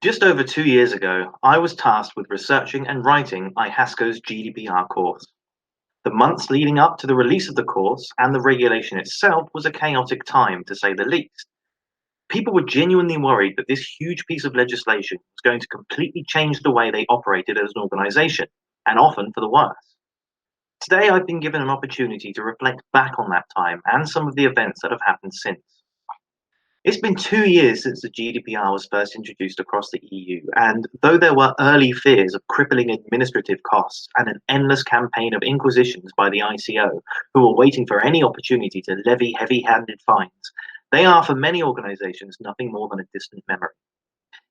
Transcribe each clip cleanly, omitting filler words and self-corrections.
Just over 2 years ago, I was tasked with researching and writing iHASCO's GDPR course. The months leading up to the release of the course and the regulation itself was a chaotic time, to say the least. People were genuinely worried that this huge piece of legislation was going to completely change the way they operated as an organization, and often for the worse. Today, I've been given an opportunity to reflect back on that time and some of the events that have happened since. It's been 2 years since the GDPR was first introduced across the EU, and though there were early fears of crippling administrative costs and an endless campaign of inquisitions by the ICO, who were waiting for any opportunity to levy heavy-handed fines, they are for many organizations nothing more than a distant memory.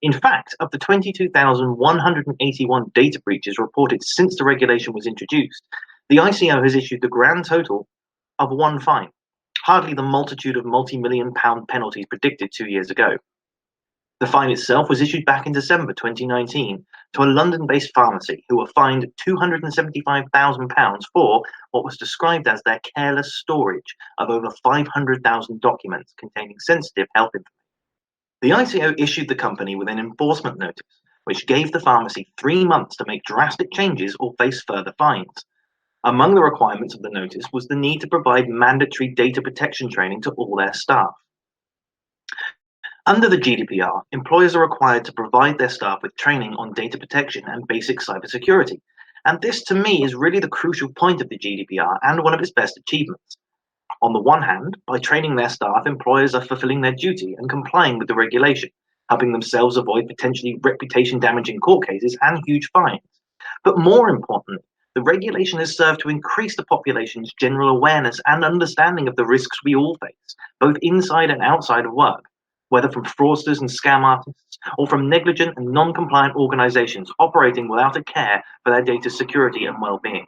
In fact, of the 22,181 data breaches reported since the regulation was introduced, the ICO has issued the grand total of one fine, hardly the multitude of multi-million pound penalties predicted 2 years ago. The fine itself was issued back in December 2019 to a London-based pharmacy who were fined £275,000 for what was described as their careless storage of over 500,000 documents containing sensitive health information. The ICO issued the company with an enforcement notice, which gave the pharmacy 3 months to make drastic changes or face further fines. Among the requirements of the notice was the need to provide mandatory data protection training to all their staff. Under the GDPR, employers are required to provide their staff with training on data protection and basic cybersecurity. And this, to me, is really the crucial point of the GDPR and one of its best achievements. On the one hand, by training their staff, employers are fulfilling their duty and complying with the regulation, helping themselves avoid potentially reputation-damaging court cases and huge fines. But more importantly, the regulation has served to increase the population's general awareness and understanding of the risks we all face, both inside and outside of work, whether from fraudsters and scam artists, or from negligent and non-compliant organizations operating without a care for their data security and well-being.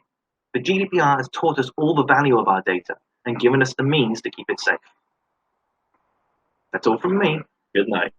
The GDPR has taught us all the value of our data and given us the means to keep it safe. That's all from me. Good night.